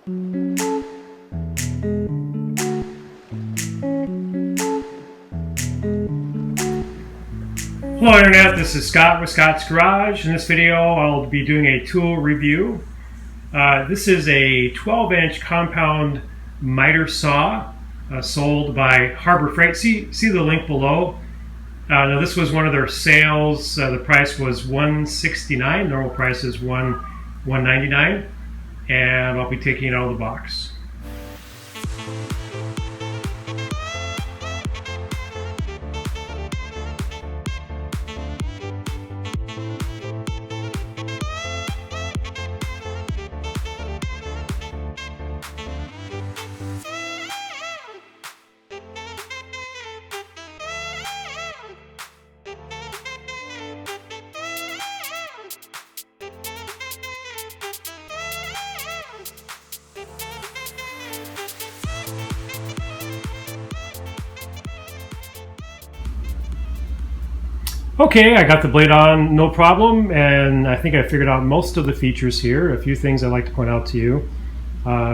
Hello Internet, this is Scott with Scott's Garage. In this video I'll be doing a tool review. This is a 12-inch compound miter saw sold by Harbor Freight. See the link below. Now this was one of their sales. The price was $169. Normal price is $199, and I'll be taking it out of the box. Okay, I got the blade on, no problem, and I think I figured out most of the features here. A few things I'd like to point out to you.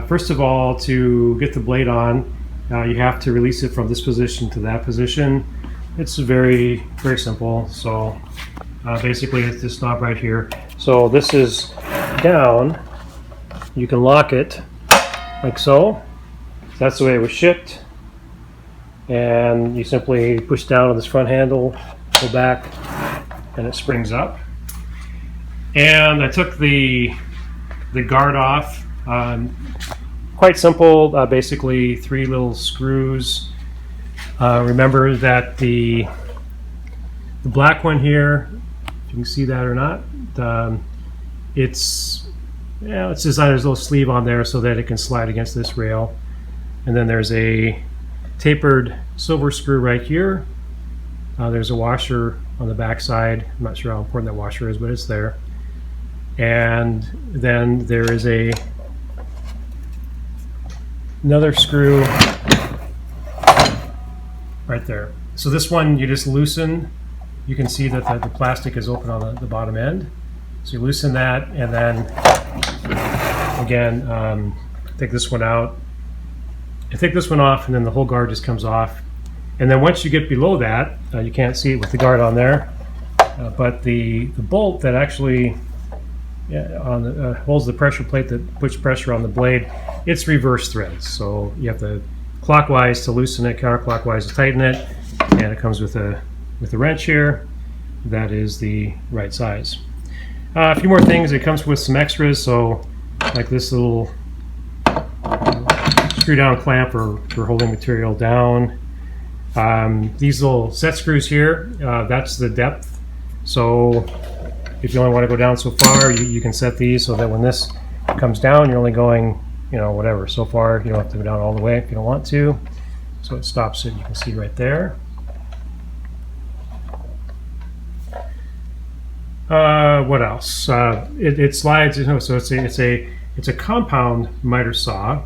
First of all, to get the blade on, you have to release it from this position to that position. It's very, very simple. So basically it's this knob right here. So this is down. You can lock it like so. That's the way it was shipped. And you simply push down on this front handle, pull back, and it springs up. And I took the guard off. Quite simple, basically 3 little screws. Remember that the black one here, if you can see that or not, it's designed as a little sleeve on there so that it can slide against this rail. And then there's a tapered silver screw right here. There's a washer on the back side. I'm not sure how important that washer is, but it's there. And then there is another screw right there. So this one you just loosen. You can see that the plastic is open on the bottom end. So you loosen that, and then again take this one out. And take this one off, and then the whole guard just comes off. And then once you get below that, you can't see it with the guard on there, but the bolt that actually holds the pressure plate that puts pressure on the blade, it's reverse threads. So you have to clockwise to loosen it, counterclockwise to tighten it, and it comes with a wrench here. That is the right size. A few more things. It comes with some extras, so like this little screw down clamp for holding material down. These little set screws here, that's the depth. So if you only want to go down so far, you can set these so that when this comes down, you're only going, whatever, so far. You don't have to go down all the way if you don't want to. So it stops it. You can see right there. What else? It slides. So it's a compound miter saw,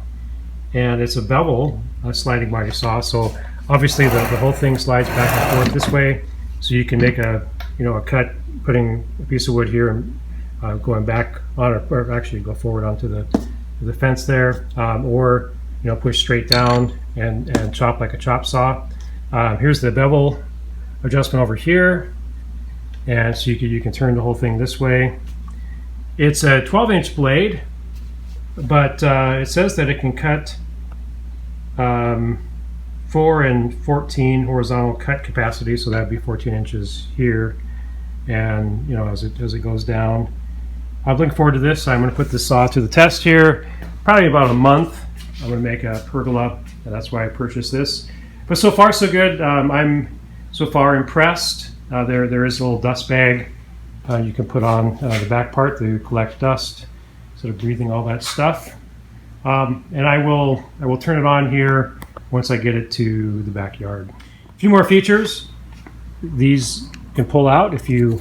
and it's a bevel sliding miter saw. So obviously the whole thing slides back and forth this way, so you can make a cut, putting a piece of wood here and going back on it, or actually go forward onto the fence there, or push straight down and chop like a chop saw. Here's the bevel adjustment over here, and so you can turn the whole thing this way. It's a 12-inch blade, but it says that it can cut 4 and 14 horizontal cut capacity, so that would be 14 inches here, and as it goes down. I'm looking forward to this. I'm going to put this saw to the test here, probably about a month. I'm going to make a pergola, and that's why I purchased this. But so far so good. I'm so far impressed. There is a little dust bag you can put on the back part to collect dust, sort of breathing all that stuff. And I will turn it on here once I get it to the backyard. A few more features. These can pull out if you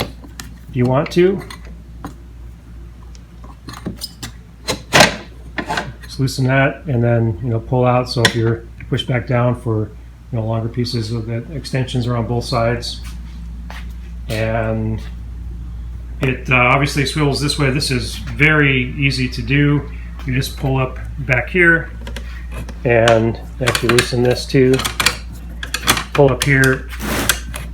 want to. Just loosen that and then pull out. So if you're pushed back down for longer pieces, of the extensions are on both sides. And it obviously swivels this way. This is very easy to do. you just pull up back here and actually loosen this too. Pull up here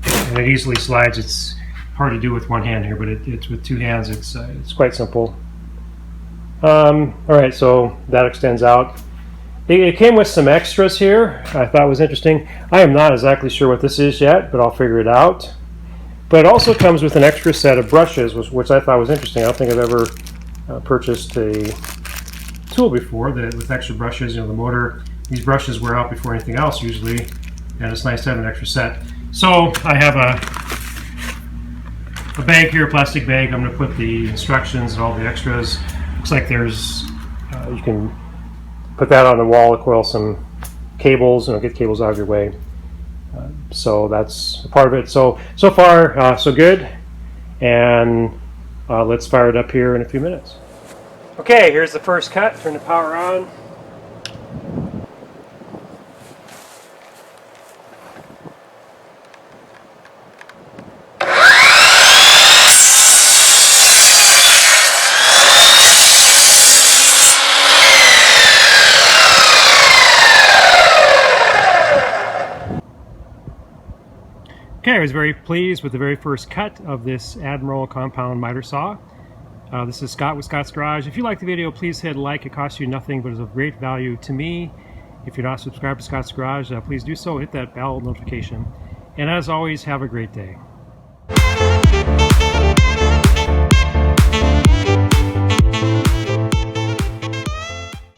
and it easily slides. It's hard to do with one hand here, but it's with two hands. It's quite simple. All right, so that extends out. It came with some extras here I thought was interesting. I am not exactly sure what this is yet, but I'll figure it out. But it also comes with an extra set of brushes, which I thought was interesting. I don't think I've ever purchased a tool before that with extra brushes. You know, the motor, these brushes wear out before anything else usually, and it's nice to have an extra set. So I have a bag here, a plastic bag. I'm going to put the instructions and all the extras. Looks like there's, you can put that on the wall, coil some cables, get cables out of your way. So that's a part of it. So far, so good. And let's fire it up here in a few minutes. Okay, here's the first cut. Turn the power on. Okay, I was very pleased with the very first cut of this Admiral compound miter saw. This is Scott with Scott's Garage. If you like the video, please hit like. It costs you nothing, but is of great value to me. If you're not subscribed to Scott's Garage, please do so. Hit that bell notification. And as always, have a great day.